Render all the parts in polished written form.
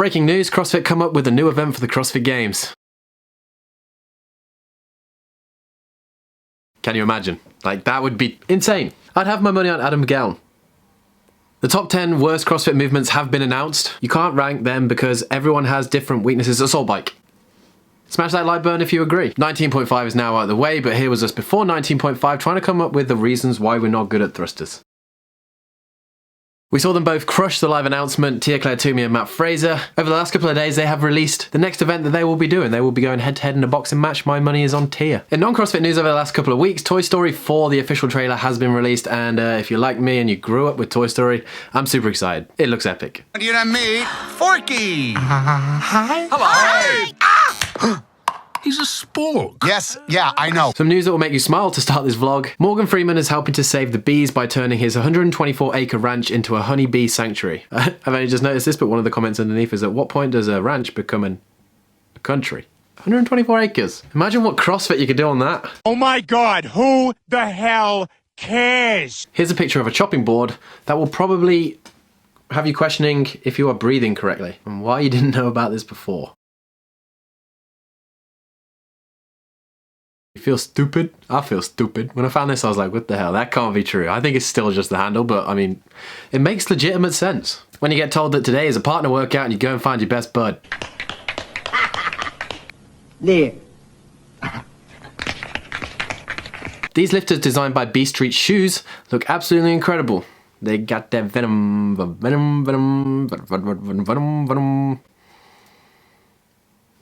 Breaking news, CrossFit come up with a new event for the CrossFit Games. Can you imagine? Like, that would be insane. I'd have my money on Adam McGowan. The top 10 worst CrossFit movements have been announced. You can't rank them because everyone has different weaknesses. Assault bike. Smash that like button if you agree. 19.5 is now out of the way, but here was us before 19.5 trying to come up with the reasons why we're not good at thrusters. We saw them both crush the live announcement, Tia Claire Toomey and Matt Fraser. Over the last couple of days, they have released the next event that they will be doing. They will be going head-to-head in a boxing match. My money is on Tia. In non-CrossFit news over the last couple of weeks, Toy Story 4, the official trailer, has been released, and if you're like me and you grew up with Toy Story, I'm super excited. It looks epic. Do you know me? Forky! Hi. Hello! Hey! Ah! He's a spork. Yes, yeah, I know. Some news that will make you smile to start this vlog. Morgan Freeman is helping to save the bees by turning his 124-acre ranch into a honeybee sanctuary. I've only just noticed this, but one of the comments underneath is, at what point does a ranch become a country? 124 acres. Imagine what CrossFit you could do on that. Oh my God, who the hell cares? Here's a picture of a chopping board that will probably have you questioning if you are breathing correctly and why you didn't know about this before. You feel stupid? I feel stupid. When I found this, I was like, what the hell? That can't be true. I think it's still just the handle, but I mean, it makes legitimate sense. When you get told that today is a partner workout and you go and find your best bud. There. These lifters designed by B Street Shoes look absolutely incredible. They got that venom.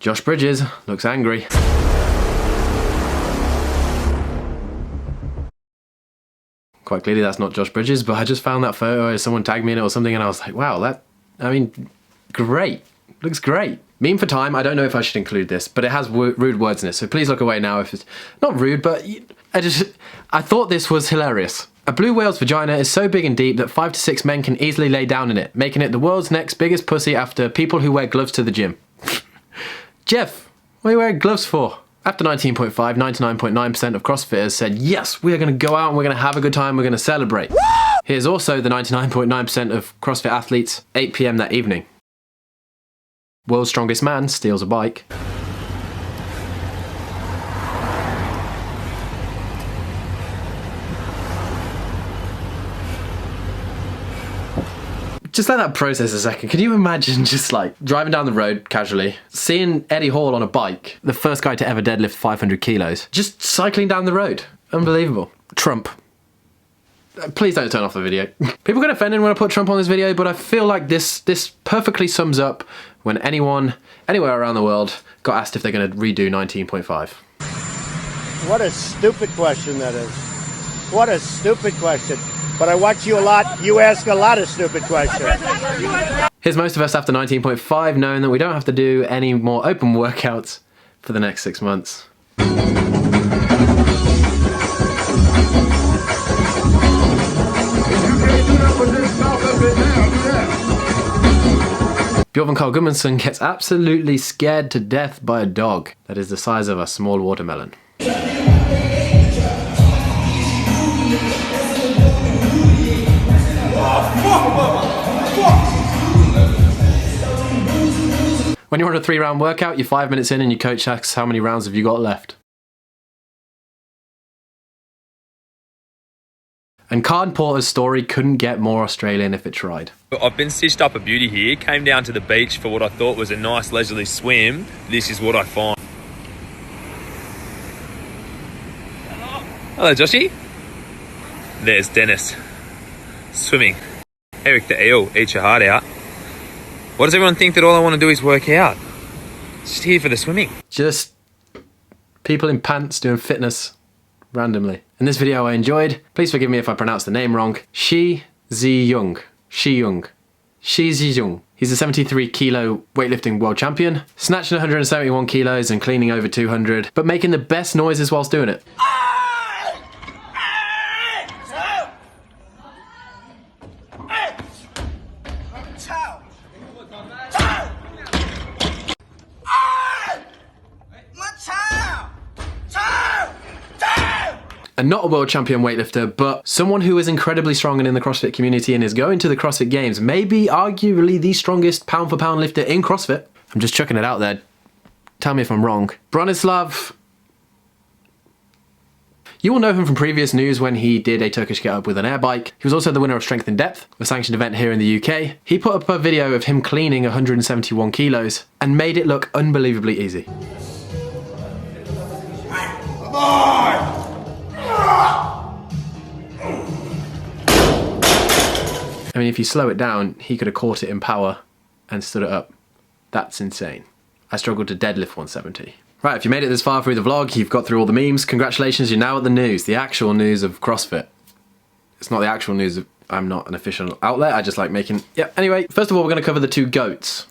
Josh Bridges looks angry. Quite clearly that's not Josh Bridges, but I just found that photo, someone tagged me in it or something, and I was like, wow, great. Looks great. Meme for time, I don't know if I should include this, but it has rude words in it, so please look away now if it's not rude, but I thought this was hilarious. A blue whale's vagina is so big and deep that 5 to 6 men can easily lay down in it, making it the world's next biggest pussy after people who wear gloves to the gym. Jeff, what are you wearing gloves for? After 19.5, 99.9% of CrossFitters said, yes, we are going to go out and we're going to have a good time, we're going to celebrate. Woo! Here's also the 99.9% of CrossFit athletes, 8 PM that evening. World's strongest man steals a bike. Just let that process a second. Can you imagine just like driving down the road casually, seeing Eddie Hall on a bike, the first guy to ever deadlift 500 kilos, just cycling down the road? Unbelievable. Trump. Please don't turn off the video. People get offended when I put Trump on this video, but I feel like this perfectly sums up when anyone, anywhere around the world, got asked if they're going to redo 19.5. What a stupid question that is. What a stupid question. But I watch you a lot, you ask a lot of stupid questions. Here's most of us after 19.5 knowing that we don't have to do any more open workouts for the next 6 months. Bjorn Carl Gudmundsson gets absolutely scared to death by a dog that is the size of a small watermelon. When you're on a 3-round workout, you're 5 minutes in and your coach asks how many rounds have you got left. And Carden Porter's story couldn't get more Australian if it tried. I've been stitched up a beauty here, came down to the beach for what I thought was a nice leisurely swim. This is what I find. Hello Joshy. There's Dennis. Swimming. Eric the eel, eat your heart out. Why does everyone think that all I want to do is work out? Just here for the swimming. Just people in pants doing fitness randomly. In this video I enjoyed, please forgive me if I pronounce the name wrong, Shi Ziyong. He's a 73 kilo weightlifting world champion, snatching 171 kilos and cleaning over 200, but making the best noises whilst doing it. and not a world champion weightlifter, but someone who is incredibly strong and in the CrossFit community and is going to the CrossFit Games, maybe arguably the strongest pound for pound lifter in CrossFit. I'm just chucking it out there. Tell me if I'm wrong. Bronislav. You will know him from previous news when he did a Turkish get-up with an air bike. He was also the winner of Strength in Depth, a sanctioned event here in the UK. He put up a video of him cleaning 171 kilos and made it look unbelievably easy. I mean, if you slow it down, he could have caught it in power and stood it up. That's insane. I struggled to deadlift 170. Right, if you made it this far through the vlog, you've got through all the memes, congratulations, you're now at the news, the actual news of CrossFit. It's not the actual news of, I'm not an official outlet, I just like making, yeah, anyway, first of all, we're gonna cover the two GOATs.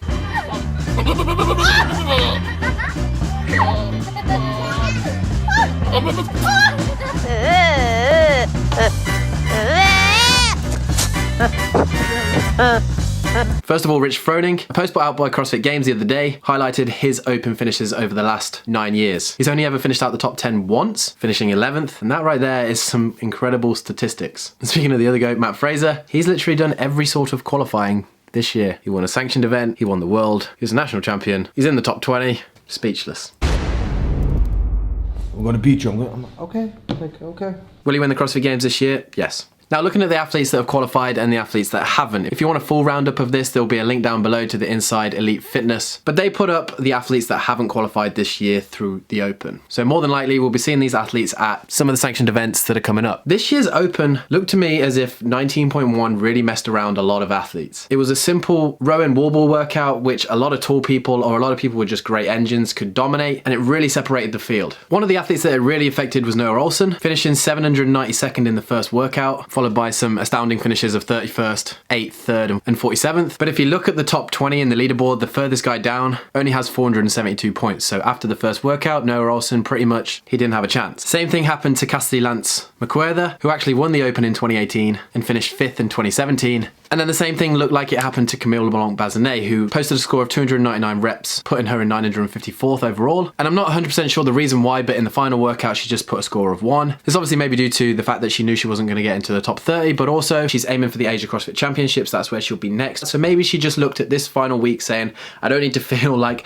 First of all, Rich Froning. A post put out by CrossFit Games the other day highlighted his open finishes over the last 9 years. He's only ever finished out the top 10 once, finishing 11th, and that right there is some incredible statistics. And speaking of the other GOAT, Matt Fraser, he's literally done every sort of qualifying this year. He won a sanctioned event, he won the world, he was a national champion, he's in the top 20, speechless. I'm gonna beat you. I'm like, okay. Okay. Will he win the CrossFit Games this year? Yes. Now, looking at the athletes that have qualified and the athletes that haven't, if you want a full roundup of this, there'll be a link down below to the Inside Elite Fitness. But they put up the athletes that haven't qualified this year through the Open. So more than likely, we'll be seeing these athletes at some of the sanctioned events that are coming up. This year's Open looked to me as if 19.1 really messed around a lot of athletes. It was a simple row and wall ball workout, which a lot of tall people or a lot of people with just great engines could dominate, and it really separated the field. One of the athletes that it really affected was Noah Olsen, finishing 792nd in the first workout, followed by some astounding finishes of 31st, 8th, 3rd, and 47th. But if you look at the top 20 in the leaderboard, the furthest guy down only has 472 points. So after the first workout, Noah Olsen pretty much, he didn't have a chance. Same thing happened to Cassidy Lance McWherther, who actually won the Open in 2018 and finished 5th in 2017. And then the same thing looked like it happened to Camille LeBlanc-Bazinet, who posted a score of 299 reps, putting her in 954th overall. And I'm not 100% sure the reason why, but in the final workout, she just put a score of 1. This obviously may be due to the fact that she knew she wasn't going to get into the top 30, but also she's aiming for the Asia CrossFit Championships. That's where she'll be next. So maybe she just looked at this final week saying, I don't need to feel like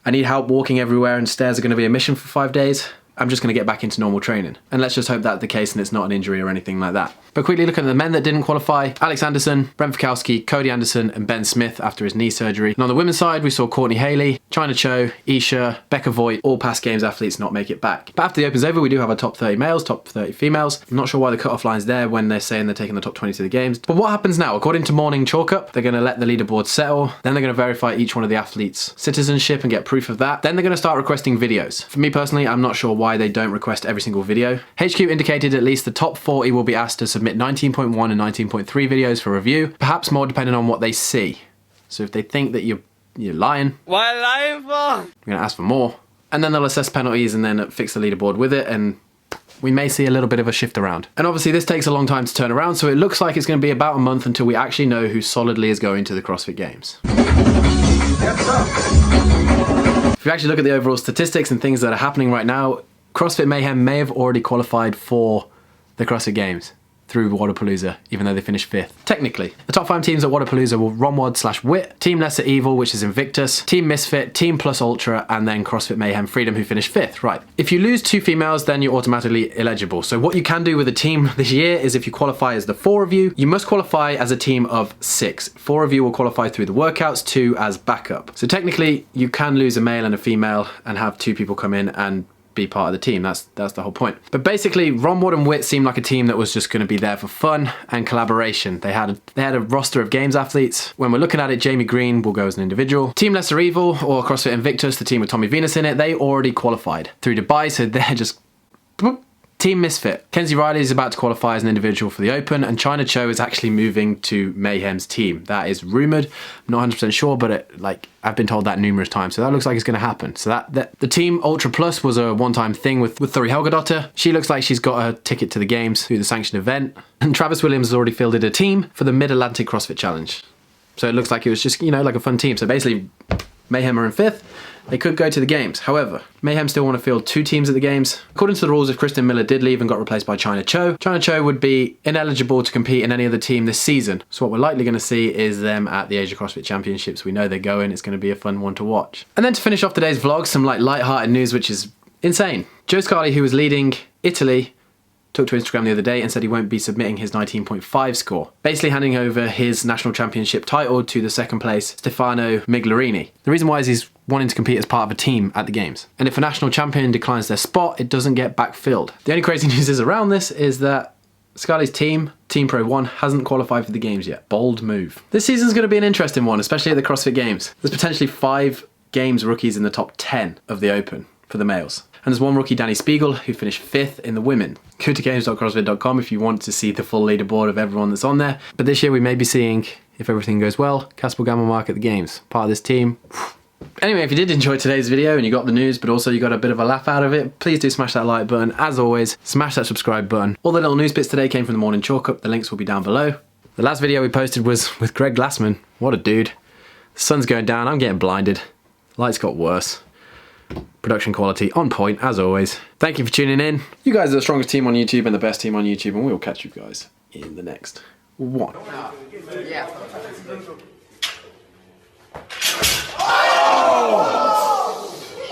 I need help walking everywhere and stairs are going to be a mission for 5 days. I'm just going to get back into normal training. And let's just hope that's the case and it's not an injury or anything like that. But quickly looking at the men that didn't qualify, Alex Anderson, Brent Fikowski, Cody Anderson, and Ben Smith after his knee surgery. And on the women's side, we saw Courtney Haley, China Cho, Isha, Becca Voigt, all past Games athletes not make it back. But after the Open's over, we do have our top 30 males, top 30 females. I'm not sure why the cutoff line's there when they're saying they're taking the top 20 to the Games. But what happens now? According to Morning Chalk Up, they're going to let the leaderboard settle. Then they're going to verify each one of the athletes' citizenship and get proof of that. Then they're going to start requesting videos. For me personally, I'm not sure why they don't request every single video. HQ indicated at least the top 40 will be asked to submit 19.1 and 19.3 videos for review, perhaps more depending on what they see. So if they think that you're lying, Why lying for? I'm going to ask for more. And then they'll assess penalties and then fix the leaderboard with it, and we may see a little bit of a shift around. And obviously this takes a long time to turn around, so it looks like it's going to be about a month until we actually know who solidly is going to the CrossFit Games. If you actually look at the overall statistics and things that are happening right now, CrossFit Mayhem may have already qualified for the CrossFit Games through Wadapalooza, even though they finished 5th. Technically, the top 5 teams at Wadapalooza were Romwad/Wit, Team Lesser Evil, which is Invictus, Team Misfit, Team Plus Ultra, and then CrossFit Mayhem Freedom, who finished 5th. Right. If you lose 2 females, then you're automatically eligible. So what you can do with a team this year is if you qualify as the 4 of you, you must qualify as a team of 6. 4 of you will qualify through the workouts, 2 as backup. So technically, you can lose a male and a female and have 2 people come in and be part of the team. That's the whole point. But basically, Romwad and Wit seemed like a team that was just going to be there for fun and collaboration. They had a roster of Games athletes. When we're looking at it, Jamie Green will go as an individual. Team Lesser Evil or CrossFit Invictus, the team with Tommy Venus in it, they already qualified through Dubai, so they're just Team Misfit. Kenzie Riley is about to qualify as an individual for the Open, and China Cho is actually moving to Mayhem's team. That is rumoured. I'm not 100% sure, but I've been told that numerous times, so that looks like it's going to happen. So that the Team Ultra Plus was a one-time thing with Thuri Helgadottir. She looks like she's got a ticket to the Games through the sanctioned event. And Travis Williams has already fielded a team for the Mid-Atlantic CrossFit Challenge. So it looks like it was just, like a fun team. So basically, Mayhem are in 5th. They could go to the games. However, Mayhem still want to field 2 teams at the games. According to the rules, if Kristen Miller did leave and got replaced by China Cho would be ineligible to compete in any other team this season. So what we're likely going to see is them at the Asia CrossFit Championships. We know they're going. It's going to be a fun one to watch. And then to finish off today's vlog, some like light-hearted news, which is insane. Joe Scali, who was leading Italy, took to Instagram the other day and said he won't be submitting his 19.5 score, basically handing over his national championship title to the 2nd place Stefano Miglarini. The reason why is he's wanting to compete as part of a team at the games. And if a national champion declines their spot, it doesn't get backfilled. The only crazy news is around this is that Scali's team, Team Pro 1, hasn't qualified for the games yet. Bold move. This season's going to be an interesting one, especially at the CrossFit Games. There's potentially 5 games rookies in the top 10 of the Open for the males. And there's one rookie, Danny Spiegel, who finished 5th in the women. Go to games.crossfit.com if you want to see the full leaderboard of everyone that's on there. But this year we may be seeing, if everything goes well, Casper Gammelmark at the games. Part of this team. Anyway, if you did enjoy today's video and you got the news, but also you got a bit of a laugh out of it, please do smash that like button. As always, smash that subscribe button. All the little news bits today came from the morning chalk up. The links will be down below. The last video we posted was with Greg Glassman. What a dude. The sun's going down. I'm getting blinded. Lights got worse. Production quality on point, as always. Thank you for tuning in. You guys are the strongest team on YouTube and the best team on YouTube, and we will catch you guys in the next one. Yeah.